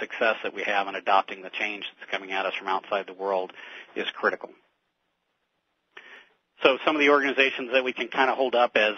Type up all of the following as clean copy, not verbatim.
success that we have in adopting the change that's coming at us from outside the world is critical. So some of the organizations that we can kind of hold up as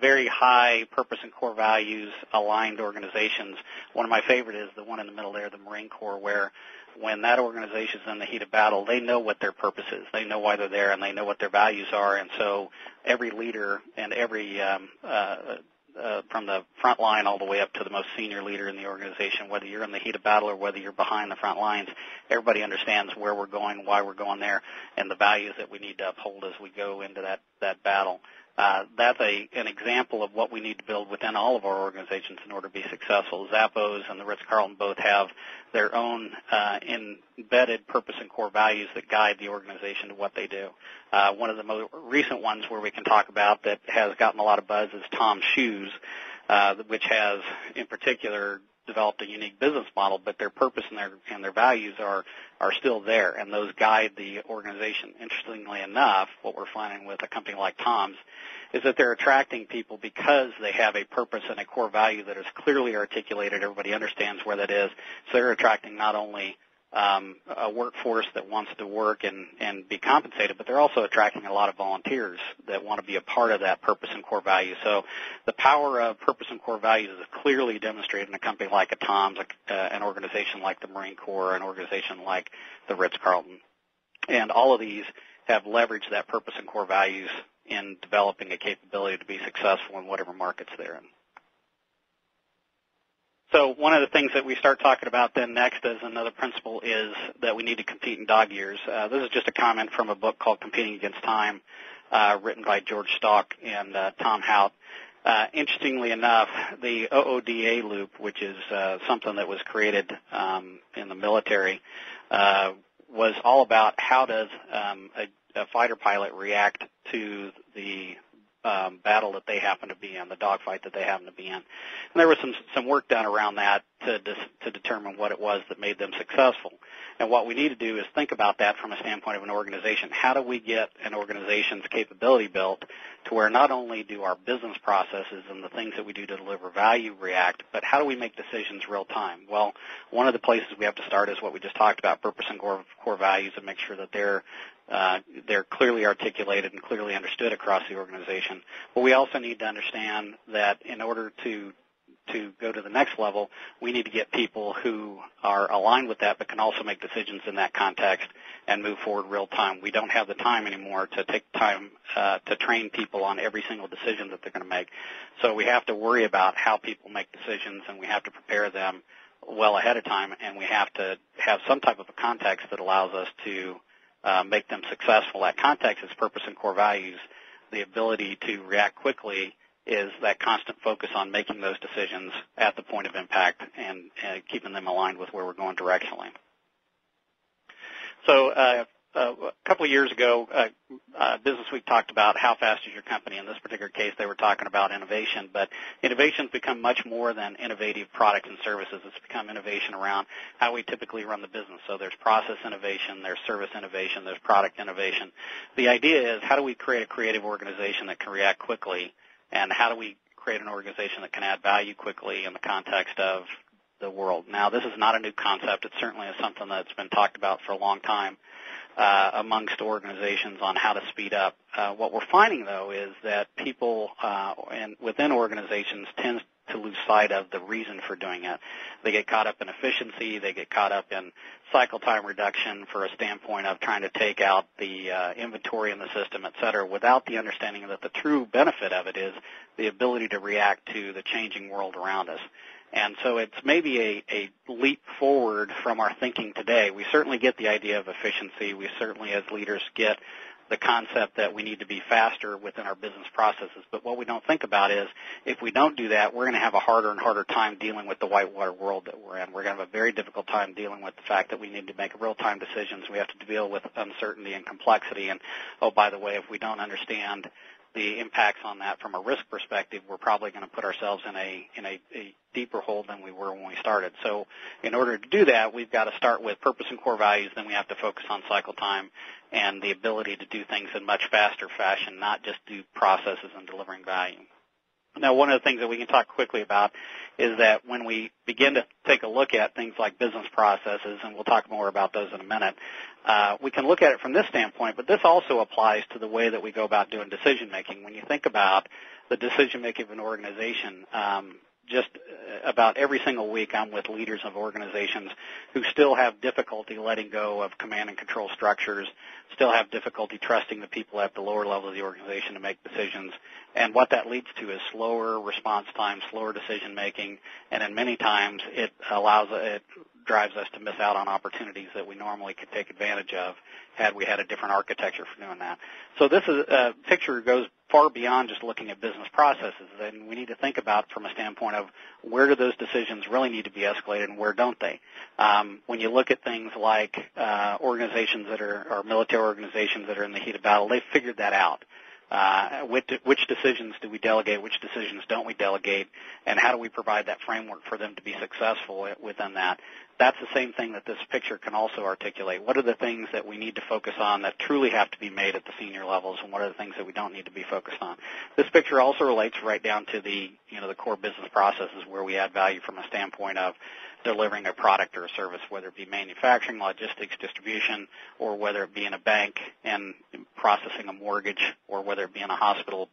very high purpose and core values aligned organizations, one of my favorite is the one in the middle there, the Marine Corps, where when that organization is in the heat of battle, they know what their purpose is. They know why they're there, and they know what their values are. And so every leader and every from the front line all the way up to the most senior leader in the organization, whether you're in the heat of battle or whether you're behind the front lines, everybody understands where we're going, why we're going there, and the values that we need to uphold as we go into that battle. That's an example of what we need to build within all of our organizations in order to be successful. Zappos and the Ritz-Carlton both have their own embedded purpose and core values that guide the organization to what they do. One of the most recent ones where we can talk about that has gotten a lot of buzz is Tom's Shoes, which has in particular developed a unique business model, but their purpose and their values are still there, and those guide the organization. Interestingly enough, what we're finding with a company like Tom's is that they're attracting people because they have a purpose and a core value that is clearly articulated. Everybody understands where that is. So they're attracting not only a workforce that wants to work and be compensated, but they're also attracting a lot of volunteers that want to be a part of that purpose and core value. So the power of purpose and core values is clearly demonstrated in a company like a Tom's, an organization like the Marine Corps, an organization like the Ritz-Carlton. And all of these have leveraged that purpose and core values in developing a capability to be successful in whatever markets they're in. So one of the things that we start talking about then next as another principle is that we need to compete in dog years. This is just a comment from a book called Competing Against Time, written by George Stock and Tom Hout. Interestingly enough, the OODA loop, which is something that was created in the military, was all about how does a fighter pilot react to the battle that they happen to be in, the dogfight that they happen to be in. And there was some work done around that to determine what it was that made them successful. And what we need to do is think about that from a standpoint of an organization. How do we get an organization's capability built to where not only do our business processes and the things that we do to deliver value react, but how do we make decisions real time? Well, one of the places we have to start is what we just talked about, purpose and core values, and make sure that they're clearly articulated and clearly understood across the organization. But we also need to understand that in order to go to the next level, we need to get people who are aligned with that but can also make decisions in that context and move forward real time. We don't have the time anymore to take time to train people on every single decision that they're going to make. So we have to worry about how people make decisions, and we have to prepare them well ahead of time, and we have to have some type of a context that allows us to make them successful. That context is purpose and core values. The ability to react quickly is that constant focus on making those decisions at the point of impact and keeping them aligned with where we're going directionally. So a couple of years ago, Business Week talked about how fast is your company. In this particular case, they were talking about innovation, but innovation's become much more than innovative products and services. It's become innovation around how we typically run the business. So there's process innovation, there's service innovation, there's product innovation. The idea is how do we create a creative organization that can react quickly, and how do we create an organization that can add value quickly in the context of the world? Now, this is not a new concept. It certainly is something that's been talked about for a long time amongst organizations on how to speed up. What we're finding, though, is that people and within organizations tend to lose sight of the reason for doing it. They get caught up in efficiency. They get caught up in cycle time reduction for a standpoint of trying to take out the inventory in the system, et cetera, without the understanding that the true benefit of it is the ability to react to the changing world around us. And so it's maybe a leap forward from our thinking today. We certainly get the idea of efficiency. We certainly, as leaders, get the concept that we need to be faster within our business processes. But what we don't think about is if we don't do that, we're going to have a harder and harder time dealing with the whitewater world that we're in. We're going to have a very difficult time dealing with the fact that we need to make real-time decisions. We have to deal with uncertainty and complexity. And, oh, by the way, if we don't understand the impacts on that from a risk perspective, we're probably going to put ourselves in a deeper hole than we were when we started. So in order to do that, we've got to start with purpose and core values. Then we have to focus on cycle time and the ability to do things in much faster fashion, not just do processes and delivering value. Now, one of the things that we can talk quickly about is that when we begin to take a look at things like business processes, and we'll talk more about those in a minute, we can look at it from this standpoint, but this also applies to the way that we go about doing decision-making. When you think about the decision-making of an organization, just about every single week I'm with leaders of organizations who still have difficulty letting go of command and control structures, still have difficulty trusting the people at the lower level of the organization to make decisions. And what that leads to is slower response time, slower decision making, and in many times it drives us to miss out on opportunities that we normally could take advantage of had we had a different architecture for doing that. So this is a picture goes far beyond just looking at business processes, and we need to think about from a standpoint of where do those decisions really need to be escalated and where don't they. When you look at things like organizations that are, or military organizations that are in the heat of battle, they've figured that out. Which decisions do we delegate, which decisions don't we delegate, and how do we provide that framework for them to be successful within that? That's the same thing that this picture can also articulate. What are the things that we need to focus on that truly have to be made at the senior levels, and what are the things that we don't need to be focused on? This picture also relates right down to the core business processes where we add value from a standpoint of delivering a product or a service, whether it be manufacturing, logistics, distribution, or whether it be in a bank and processing a mortgage, or whether it be in a hospital,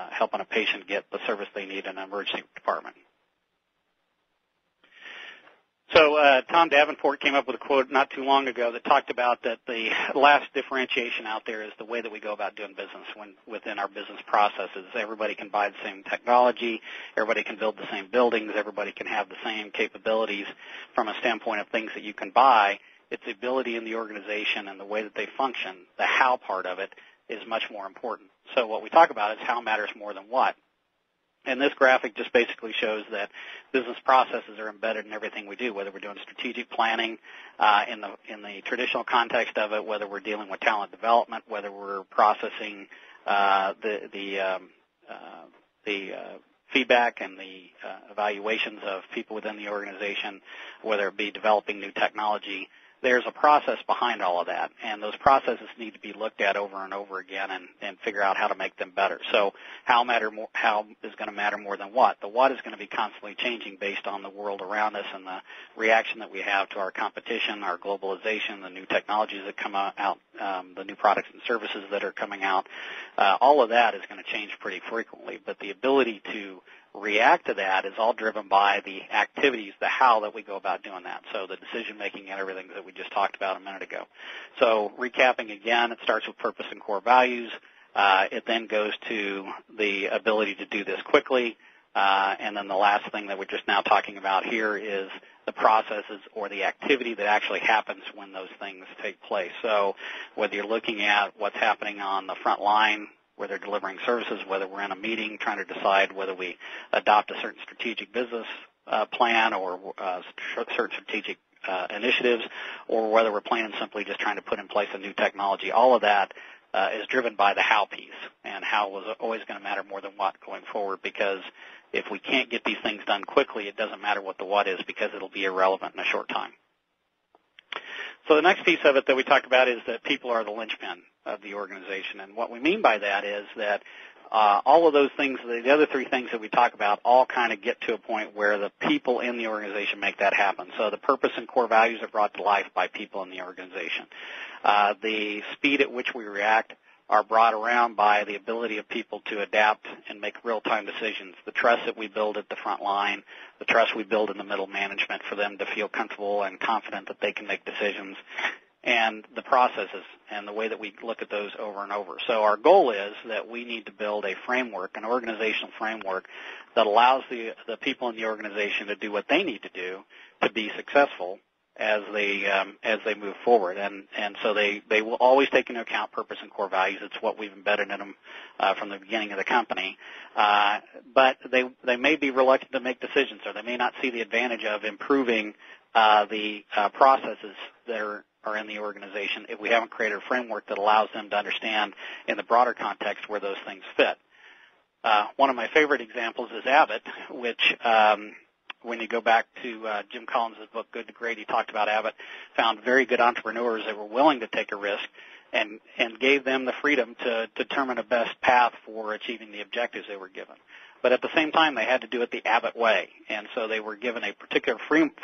helping a patient get the service they need in an emergency department. So Tom Davenport came up with a quote not too long ago that talked about that the last differentiation out there is the way that we go about doing business within our business processes. Everybody can buy the same technology. Everybody can build the same buildings. Everybody can have the same capabilities from a standpoint of things that you can buy. It's the ability in the organization and the way that they function. The how part of it is much more important. So what we talk about is how matters more than what. And this graphic just basically shows that business processes are embedded in everything we do, whether we're doing strategic planning in the traditional context of it, whether we're dealing with talent development, whether we're processing the feedback and the evaluations of people within the organization, whether it be developing new technology. There's a process behind all of that, and those processes need to be looked at over and over again and figure out how to make them better. So how is going to matter more than what? The what is going to be constantly changing based on the world around us and the reaction that we have to our competition, our globalization, the new technologies that come out, the new products and services that are coming out. All of that is going to change pretty frequently, but the ability to react to that is all driven by the activities, the how that we go about doing that. So the decision-making and everything that we just talked about a minute ago. So recapping again, it starts with purpose and core values. It then goes to the ability to do this quickly. And then the last thing that we're just now talking about here is the processes or the activity that actually happens when those things take place. So whether you're looking at what's happening on the front line, where they're delivering services, whether we're in a meeting trying to decide whether we adopt a certain strategic business plan or certain strategic initiatives, or whether we're plain and simply just trying to put in place a new technology. All of that is driven by the how piece, and how is always going to matter more than what going forward, because if we can't get these things done quickly, it doesn't matter what the what is, because it'll be irrelevant in a short time. So the next piece of it that we talk about is that people are the linchpin of the organization. And what we mean by that is that all of those things, the other three things that we talk about, all kind of get to a point where the people in the organization make that happen. So the purpose and core values are brought to life by people in the organization. The speed at which we react are brought around by the ability of people to adapt and make real-time decisions. The trust that we build at the front line, the trust we build in the middle management for them to feel comfortable and confident that they can make decisions, and the processes and the way that we look at those over and over. So our goal is that we need to build a framework, an organizational framework, that allows the people in the organization to do what they need to do to be successful as they move forward. And so they will always take into account purpose and core values. It's what we've embedded in them from the beginning of the company. But they may be reluctant to make decisions, or they may not see the advantage of improving the processes that are in the organization if we haven't created a framework that allows them to understand in the broader context where those things fit. One of my favorite examples is Abbott, which when you go back to Jim Collins' book, Good to Great, he talked about Abbott found very good entrepreneurs that were willing to take a risk and gave them the freedom to determine a best path for achieving the objectives they were given. But at the same time, they had to do it the Abbott way, and so they were given a particular framework